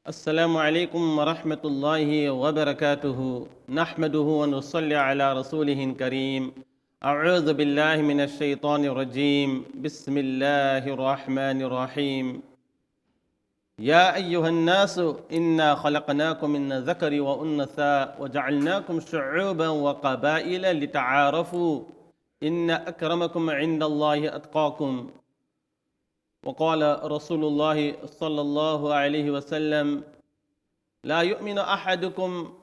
السلام عليكم ورحمة الله وبركاته نحمده ونصلي على رسوله الكريم أعوذ بالله من الشيطان الرجيم بسم الله الرحمن الرحيم يا أيها الناس إنا خلقناكم من ذكر وأنثى وجعلناكم شعوبا وقبائل لتعارفوا إن أكرمكم عند الله أتقاكم وقال رسول الله صلى الله عليه وسلم لا يؤمن أحدكم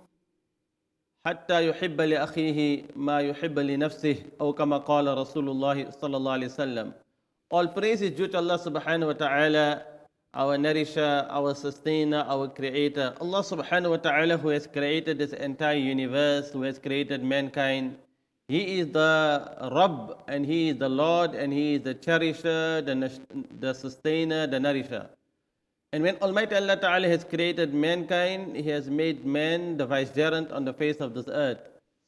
حتى يحب لأخيه ما يحب لنفسه أو كما قال رسول الله صلى الله عليه وسلم. All praise is due to Allah subhanahu wa ta'ala, our nourisher, our sustainer, our creator. Allah subhanahu wa ta'ala who has created this entire universe, who has created mankind. He is the Rabb and He is the Lord and He is the cherisher, the sustainer, the nourisher. And when Almighty Allah Ta'ala has created mankind, He has made man the vicegerent on the face of this earth.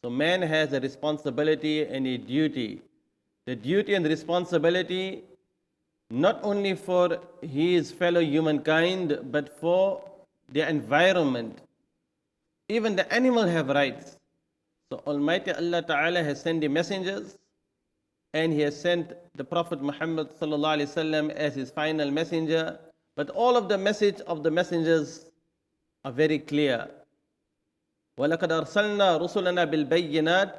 So man has a responsibility and a duty. The duty and responsibility not only for his fellow humankind, but for the environment. Even the animal have rights. So Almighty Allah Ta'ala has sent the messengers, and He has sent the Prophet Muhammad Sallallahu Alaihi Wasallam as His final messenger. But all of the message of the messengers are very clear. وَلَقَدْ أَرْسَلْنَا رُسُلَنَا بِالْبَيِّنَاتِ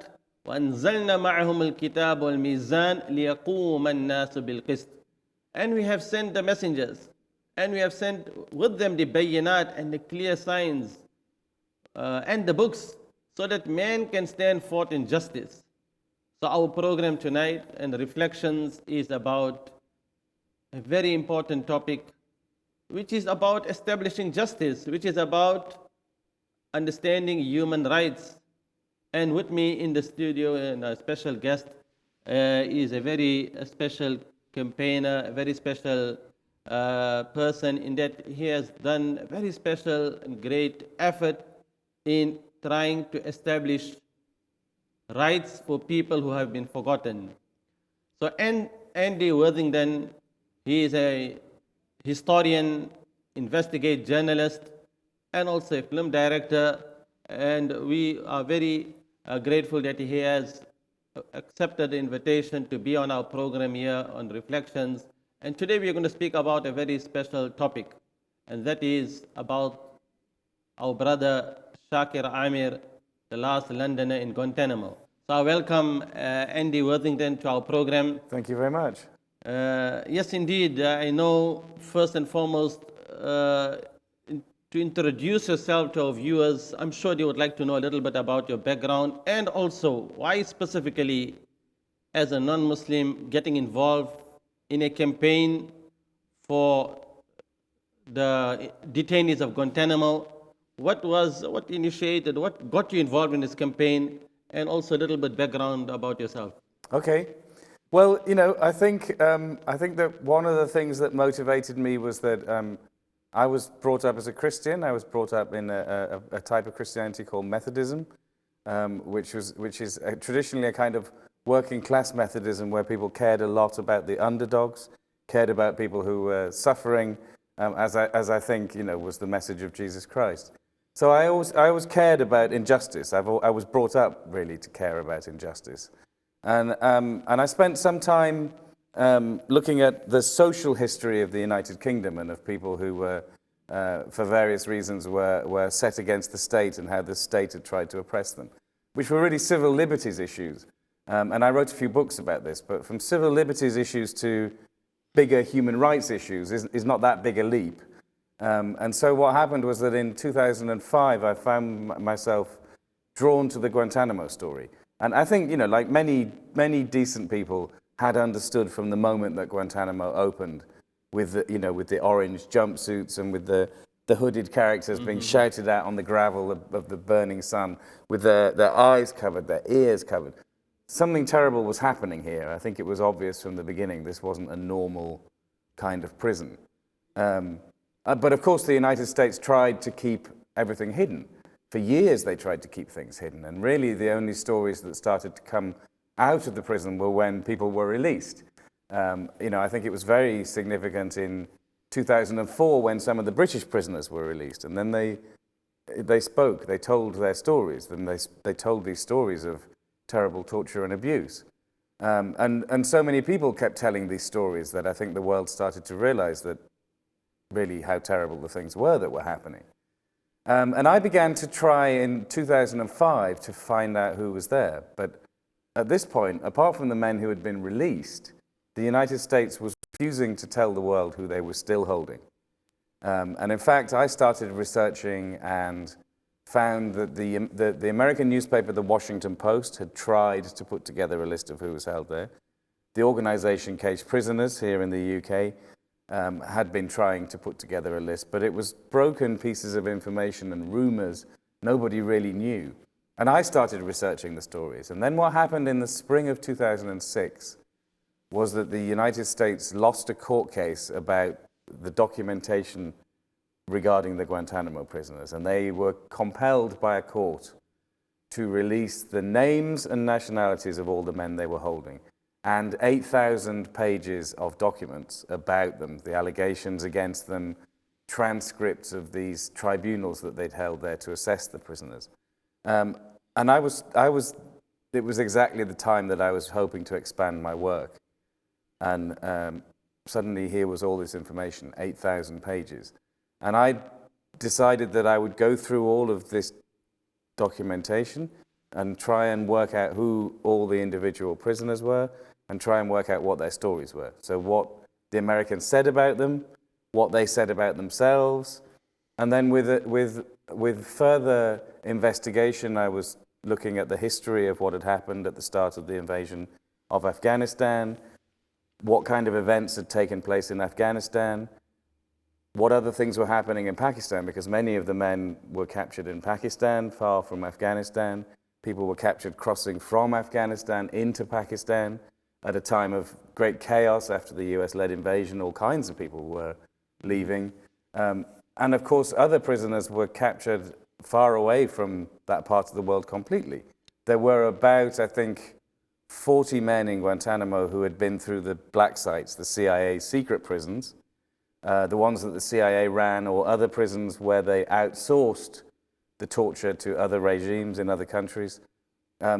وَأَنزَلْنَا مَعَهُمُ الْكِتَابَ وَالْمِيزَانَ لِيَقُومَ النَّاسُ بِالْقِسْطِ. And we have sent the messengers, and we have sent with them the bayinat and the clear signs and the books, so that man can stand forth in justice. So our program tonight and the reflections is about a very important topic, which is about establishing justice, which is about understanding human rights. And with me in the studio, and a special guest is a very special campaigner, a very special person, in that he has done a very special and great effort in trying to establish rights for people who have been forgotten. So Andy Worthington, he is a historian, investigate journalist, and also a film director. And we are very grateful that he has accepted the invitation to be on our program here on Reflections. And today we are going to speak about a very special topic, and that is about our brother Shakir Amir, the last Londoner in Guantanamo. So I welcome Andy Worthington to our program. Thank you very much. Yes, indeed. I know, first and foremost, to introduce yourself to our viewers, I'm sure they would like to know a little bit about your background, and also why specifically, as a non-Muslim, getting involved in a campaign for the detainees of Guantanamo. What initiated, what got you involved in this campaign, and also a little bit background about yourself. Okay. Well, I think that one of the things that motivated me was that I was brought up as a Christian. I was brought up in a type of Christianity called Methodism, which is traditionally a kind of working class Methodism where people cared a lot about the underdogs, cared about people who were suffering, as I think was the message of Jesus Christ. So I always cared about injustice. I was brought up really to care about injustice. And I spent some time looking at the social history of the United Kingdom and of people who were, for various reasons, were set against the state and how the state had tried to oppress them, which were really civil liberties issues. And I wrote a few books about this, but from civil liberties issues to bigger human rights issues is not that big a leap. And so what happened was that in 2005, I found myself drawn to the Guantanamo story. And I think, like many decent people had understood from the moment that Guantanamo opened with the orange jumpsuits and with the hooded characters being shouted at on the gravel of the burning sun, with their eyes covered, their ears covered. Something terrible was happening here. I think it was obvious from the beginning this wasn't a normal kind of prison. But of course, the United States tried to keep everything hidden. For years, they tried to keep things hidden. And really, the only stories that started to come out of the prison were when people were released. I think it was very significant in 2004 when some of the British prisoners were released. And then they spoke, they told their stories, and they told these stories of terrible torture and abuse. And so many people kept telling these stories that I think the world started to realize that really how terrible the things were that were happening. And I began to try in 2005 to find out who was there. But at this point, apart from the men who had been released, the United States was refusing to tell the world who they were still holding. And in fact, I started researching and found that the American newspaper, The Washington Post, had tried to put together a list of who was held there. The organization Caged Prisoners here in the UK had been trying to put together a list, but it was broken pieces of information and rumors. Nobody really knew. And I started researching the stories. And then what happened in the spring of 2006 was that the United States lost a court case about the documentation regarding the Guantanamo prisoners, and they were compelled by a court to release the names and nationalities of all the men they were holding, and 8,000 pages of documents about them, the allegations against them, transcripts of these tribunals that they'd held there to assess the prisoners. And it was exactly the time that I was hoping to expand my work. And suddenly here was all this information, 8,000 pages. And I decided that I would go through all of this documentation and try and work out who all the individual prisoners were and try and work out what their stories were. So what the Americans said about them, what they said about themselves. And then with further investigation, I was looking at the history of what had happened at the start of the invasion of Afghanistan, what kind of events had taken place in Afghanistan, what other things were happening in Pakistan, because many of the men were captured in Pakistan, far from Afghanistan. People were captured crossing from Afghanistan into Pakistan at a time of great chaos after the US-led invasion. All kinds of people were leaving. And of course, other prisoners were captured far away from that part of the world completely. There were about, I think, 40 men in Guantanamo who had been through the black sites, the CIA secret prisons, the ones that the CIA ran, or other prisons where they outsourced the torture to other regimes in other countries.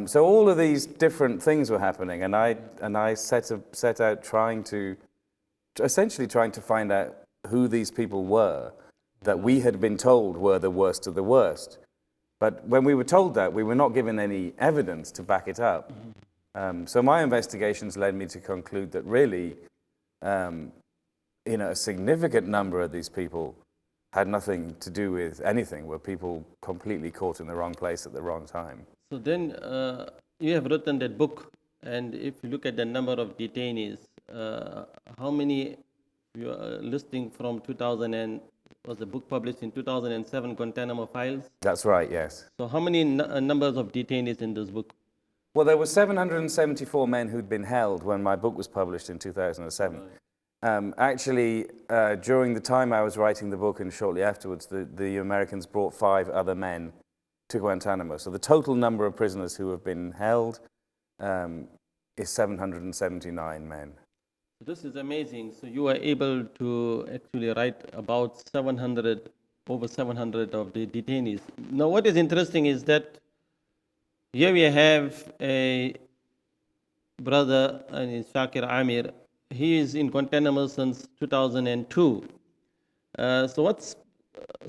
So all of these different things were happening, and I set out essentially trying to find out who these people were that we had been told were the worst of the worst. But when we were told that, we were not given any evidence to back it up. So my investigations led me to conclude that really, a significant number of these people had nothing to do with anything, were people completely caught in the wrong place at the wrong time. So then you have written that book, and if you look at the number of detainees, how many you are listing from 2000 and was the book published in 2007, Guantanamo Files? That's right, yes. So how many numbers of detainees in this book? Well, there were 774 men who'd been held when my book was published in 2007. Right. Actually, during the time I was writing the book and shortly afterwards, the Americans brought 5 other men to Guantanamo. So the total number of prisoners who have been held is 779 men. This is amazing. So you were able to actually write about over 700 of the detainees. Now, what is interesting is that here we have a brother, and it's Shakir Amir. He is in Guantanamo since 2002. So what's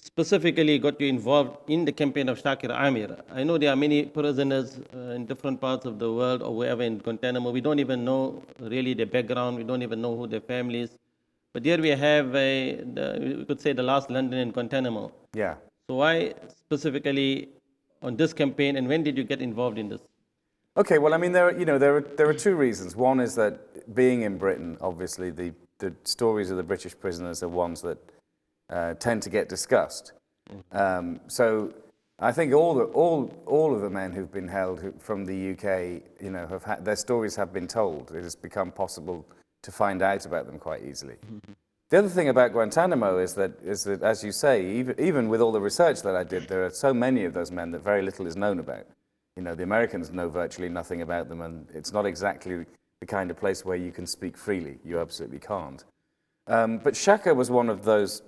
specifically got you involved in the campaign of Shakir Amir? I know there are many prisoners in different parts of the world or wherever in Guantanamo. We don't even know really their background. We don't even know who their family is. But here we have, we could say, the last London in Guantanamo. Yeah. So why specifically on this campaign, and when did you get involved in this? Okay, well, I mean, there are 2 reasons. One is that being in Britain, obviously, the stories of the British prisoners are ones that tend to get discussed. So I think all of the men who've been held from the UK, have had their stories have been told. It has become possible to find out about them quite easily. The other thing about Guantanamo is that, as you say, even with all the research that I did, there are so many of those men that very little is known about. The Americans know virtually nothing about them, and it's not exactly the kind of place where you can speak freely. You absolutely can't. But Shaka was one of those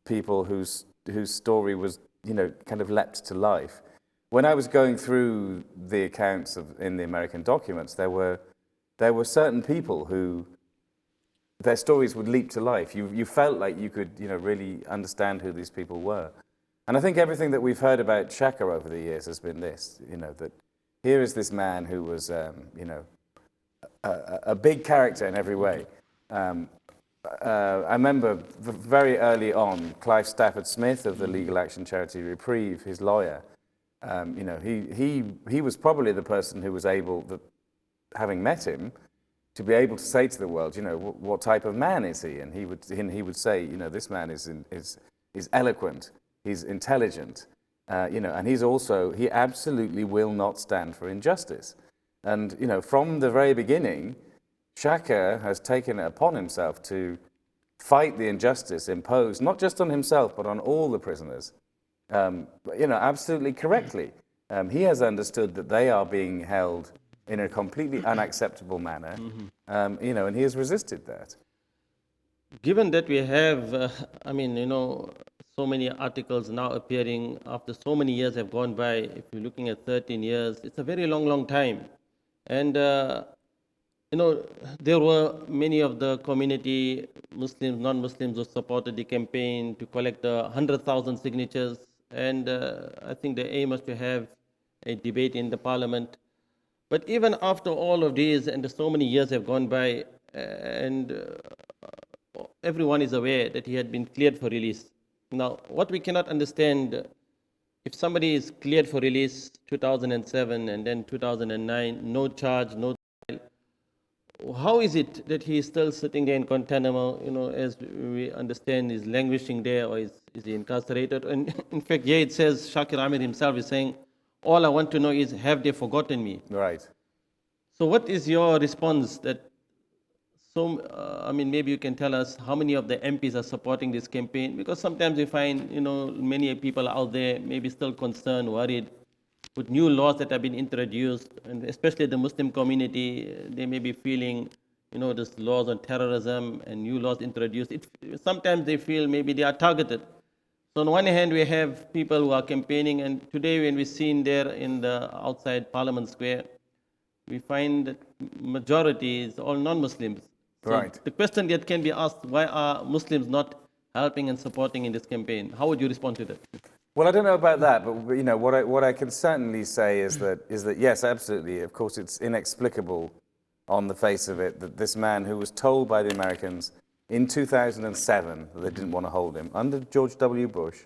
people whose story was, kind of leapt to life. When I was going through the accounts in the American documents, there were certain people who their stories would leap to life. You felt like you could, really understand who these people were. And I think everything that we've heard about Shaka over the years has been this, that here is this man who was, a big character in every way. I remember very early on, Clive Stafford Smith of the Legal Action Charity Reprieve, his lawyer, he was probably the person who was able, having met him, to be able to say to the world, what type of man is he? And he would say, this man is eloquent, he's intelligent, and he absolutely will not stand for injustice. And from the very beginning, Shaka has taken it upon himself to fight the injustice imposed not just on himself but on all the prisoners. Absolutely correctly. He has understood that they are being held in a completely unacceptable manner, and he has resisted that. Given that we have, so many articles now appearing after so many years have gone by, if you're looking at 13 years, it's a very long, long time. And, there were many of the community, Muslims, non-Muslims, who supported the campaign to collect 100,000 signatures. And I think the aim was to have a debate in the parliament. But even after all of these, and so many years have gone by, and everyone is aware that he had been cleared for release. Now, what we cannot understand, if somebody is cleared for release 2007 and then 2009, no charge, no trial, how is it that he is still sitting there in Guantanamo, as we understand, is languishing there, or is he incarcerated? And in fact, here it says, Shakir Amir himself is saying, all I want to know is, have they forgotten me? Right. So what is your response that, maybe you can tell us how many of the MPs are supporting this campaign? Because sometimes we find, many people out there maybe still concerned, worried with new laws that have been introduced, and especially the Muslim community, they may be feeling, this laws on terrorism and new laws introduced. Sometimes they feel maybe they are targeted. So on one hand, we have people who are campaigning, and today when we seen there in the outside Parliament Square, we find that majority is all non-Muslims. So Right. the question that can be asked, why are Muslims not helping and supporting in this campaign? How would you respond to that? Well, I don't know about that, but what I can certainly say is that yes, absolutely. Of course, it's inexplicable on the face of it that this man who was told by the Americans in 2007 that they didn't want to hold him under George W. Bush.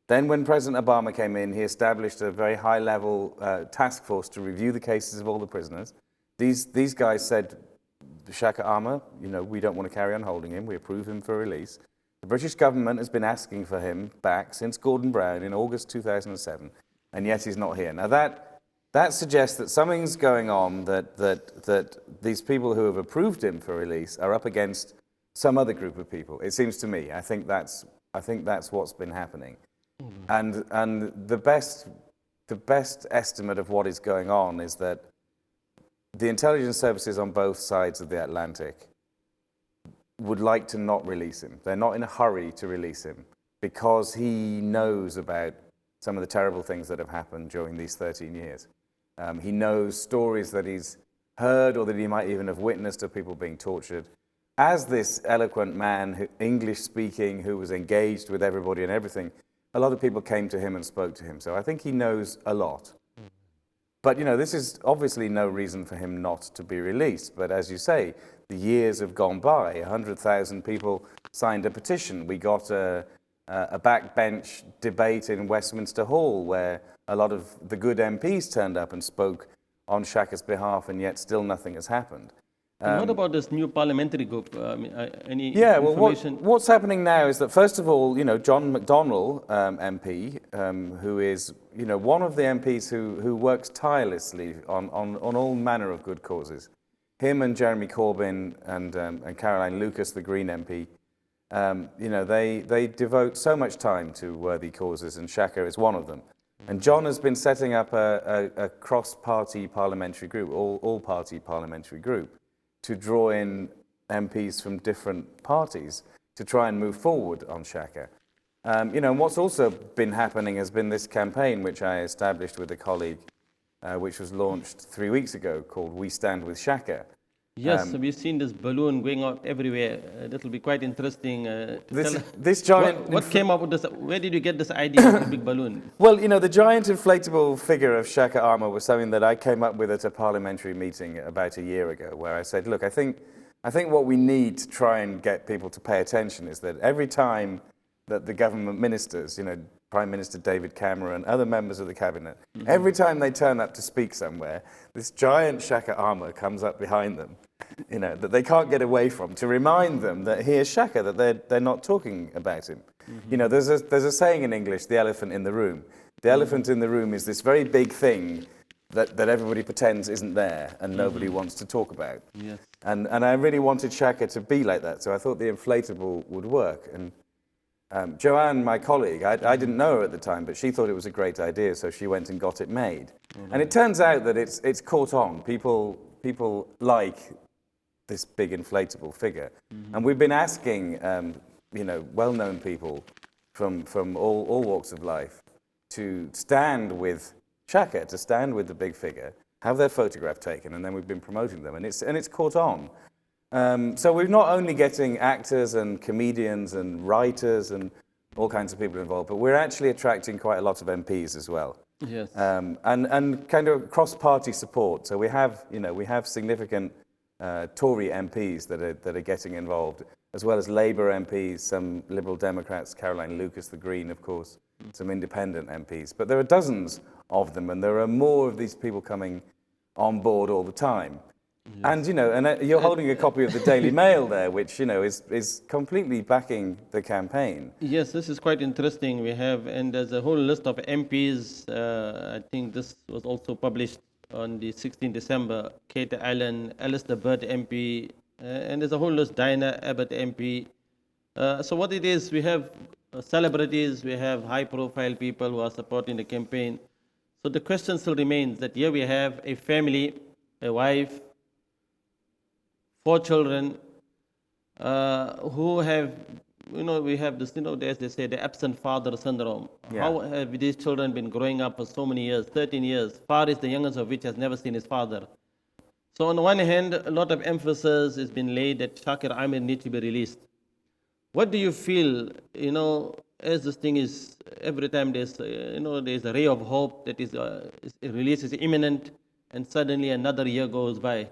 Then when President Obama came in, he established a very high-level task force to review the cases of all the prisoners. These guys said, Shaka Amir, we don't want to carry on holding him. We approve him for release. The British government has been asking for him back since Gordon Brown in August 2007, and yet he's not here. Now that suggests that something's going on, that these people who have approved him for release are up against some other group of people. It seems to me. I think that's what's been happening. And the best estimate of what is going on is that the intelligence services on both sides of the Atlantic would like to not release him. They're not in a hurry to release him because he knows about some of the terrible things that have happened during these 13 years. He knows stories that he's heard or that he might even have witnessed of people being tortured. As this eloquent man, English speaking, who was engaged with everybody and everything, a lot of people came to him and spoke to him. So I think he knows a lot. But, this is obviously no reason for him not to be released. But as you say, the years have gone by. 100,000 people signed a petition. We got a backbench debate in Westminster Hall where a lot of the good MPs turned up and spoke on Shaka's behalf, and yet still nothing has happened. And what about this new parliamentary group? Any information? Well, what's happening now is that, first of all, John McDonnell, MP, who is, one of the MPs who works tirelessly on all manner of good causes. Him and Jeremy Corbyn and Caroline Lucas, the Green MP, they devote so much time to worthy causes, and Shaka is one of them. And John has been setting up a cross-party parliamentary group, all-party parliamentary group, to draw in MPs from different parties to try and move forward on Shaka. And what's also been happening has been this campaign which I established with a colleague, which was launched 3 weeks ago, called We Stand With Shaka. Yes, we've seen this balloon going out everywhere. That'll be quite interesting. This giant... What came up with this? Where did you get this idea of this big balloon? Well, the giant inflatable figure of Shaka Armour was something that I came up with at a parliamentary meeting about a year ago, where I said, look, I think what we need to try and get people to pay attention is that every time that the government ministers, Prime Minister David Cameron, other members of the cabinet, every time they turn up to speak somewhere, this giant Shaka Armour comes up behind them, that they can't get away from, to remind them that here's Shaka, that they're not talking about him. There's a saying in English, the elephant in the room. The elephant in the room is this very big thing that everybody pretends isn't there and nobody wants to talk about. Yes. And I really wanted Shaka to be like that, so I thought the inflatable would work. And Joanne, my colleague, I didn't know her at the time, but she thought it was a great idea, so she went and got it made. And it turns out that it's caught on. People like this big inflatable figure. And we've been asking, well-known people from all walks of life to stand with Shaka, to stand with the big figure, have their photograph taken, and then we've been promoting them, and it's caught on. So we're not only getting actors and comedians and writers and all kinds of people involved, but we're actually attracting quite a lot of MPs as well. Yes. And kind of cross-party support. So we have significant Tory MPs that are getting involved, as well as Labour MPs, some Liberal Democrats, Caroline Lucas, the Green, of course, some independent MPs. But there are dozens of them, and there are more of these people coming on board all the time. Yes. And you're holding a copy of the Daily Mail there, which is completely backing the campaign. Yes, this is quite interesting. And there's a whole list of MPs. I think this was also published on the 16th December. Kate Allen, Alistair Burt MP, and there's a whole list. Diana Abbott MP. So what it is, we have celebrities, we have high-profile people who are supporting the campaign. So the question still remains that here we have a family, a wife, 4 children who have, we have this, as they say, the absent father syndrome. Yeah. How have these children been growing up for so many years, 13 years? Faris, the youngest of which, has never seen his father. So on the one hand, a lot of emphasis has been laid that Shakir Amir needs to be released. What do you feel, as this thing is, every time there's a ray of hope that release is imminent, and suddenly another year goes by?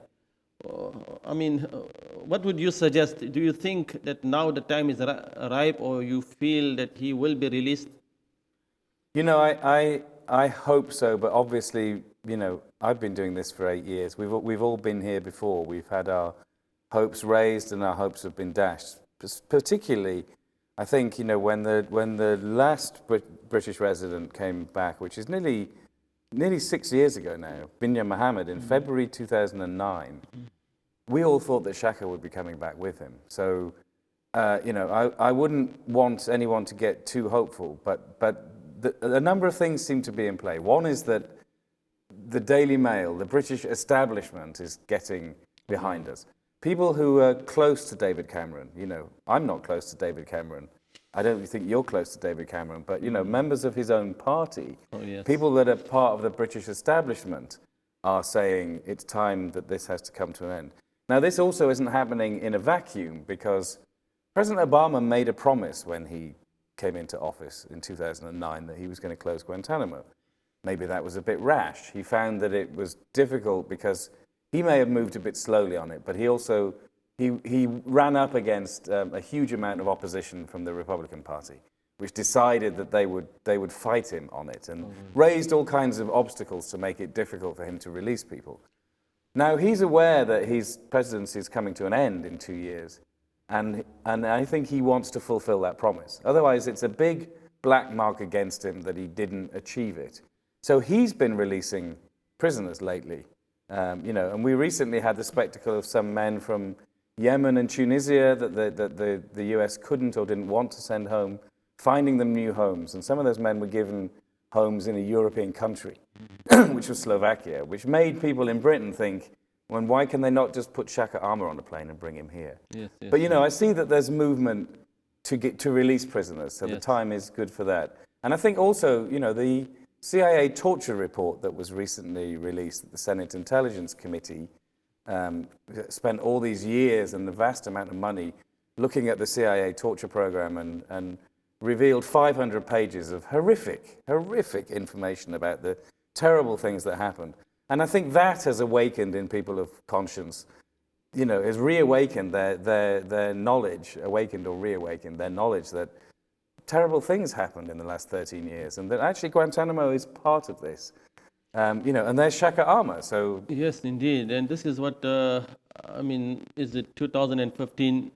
What would you suggest? Do you think that now the time is ripe, or you feel that he will be released? I hope so, but obviously, I've been doing this for 8 years. We've all been here before. We've had our hopes raised and our hopes have been dashed. Particularly, I think, when the last British resident came back, which is nearly 6 years ago now, Binyam Mohammed, in February 2009, we all thought that Shaka would be coming back with him. So, I wouldn't want anyone to get too hopeful, but a number of things seem to be in play. One is that the Daily Mail, the British establishment, is getting behind us. People who are close to David Cameron, I'm not close to David Cameron. I don't think you're close to David Cameron, but, members of his own party, people that are part of the British establishment are saying it's time that this has to come to an end. Now, this also isn't happening in a vacuum, because President Obama made a promise when he came into office in 2009 that he was going to close Guantanamo. Maybe that was a bit rash. He found that it was difficult because he may have moved a bit slowly on it, but he also he ran up against a huge amount of opposition from the Republican Party, which decided that they would fight him on it, and raised all kinds of obstacles to make it difficult for him to release people. Now, he's aware that his presidency is coming to an end in 2 years, and I think he wants to fulfill that promise. Otherwise, it's a big black mark against him that he didn't achieve it. So he's been releasing prisoners lately, and we recently had the spectacle of some men from Yemen and Tunisia that the US couldn't or didn't want to send home, finding them new homes. And some of those men were given homes in a European country, which was Slovakia, which made people in Britain think, Why can they not just put Shaka Amar on a plane and bring him here? Yes, yes, But, I see that there's movement to release prisoners, so the Yes. time is good for that. And I think also, the CIA torture report that was recently released at the Senate Intelligence Committee spent all these years and a vast amount of money looking at the CIA torture program and revealed 500 pages of horrific information about the terrible things that happened. And I think that has awakened in people of conscience, has reawakened their knowledge, awakened or reawakened their knowledge that terrible things happened in the last 13 years and that actually Guantanamo is part of this. And there's Shaka Amar, so... Yes, indeed. And this is what, is the 2015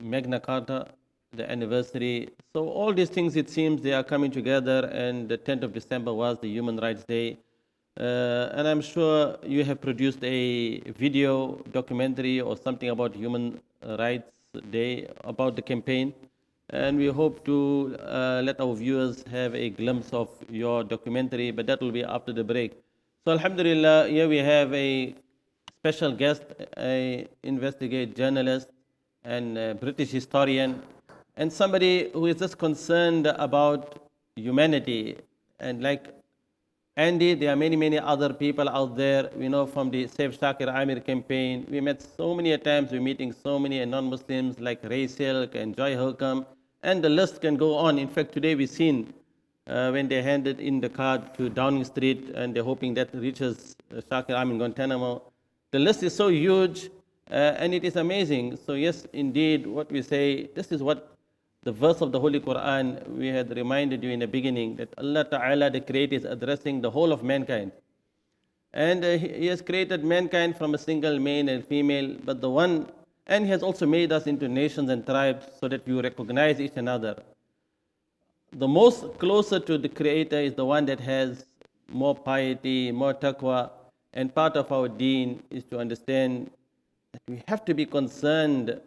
Magna Carta, the anniversary. So all these things, it seems, they are coming together, and the 10th of December was the Human Rights Day. And I'm sure you have produced a video documentary or something about Human Rights Day, about the campaign. And we hope to let our viewers have a glimpse of your documentary, but that will be after the break. So alhamdulillah, here we have a special guest, a investigate journalist and a British historian, and somebody who is just concerned about humanity. And like Andy, there are many other people out there. We know from the Save Shakir Amir campaign, we met so many times, we're meeting so many non-Muslims like Ray Silk and Joy Holcomb, and the list can go on. In fact, today we've seen when they handed in the card to Downing Street and they're hoping that reaches Shakir Amir Guantanamo. The list is so huge and it is amazing. So yes, indeed, what we say, this is what the verse of the Holy Quran, we had reminded you in the beginning, that Allah Ta'ala, the Creator, is addressing the whole of mankind. And He has created mankind from a single male and female, but the one, and He has also made us into nations and tribes so that we recognize each another. The most closer to the Creator is the one that has more piety, more taqwa, and part of our deen is to understand that we have to be concerned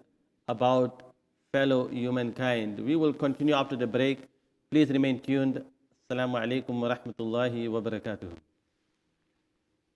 about fellow humankind. We will continue after the break. Please remain tuned. Assalamu alaikum wa rahmatullahi wa barakatuh.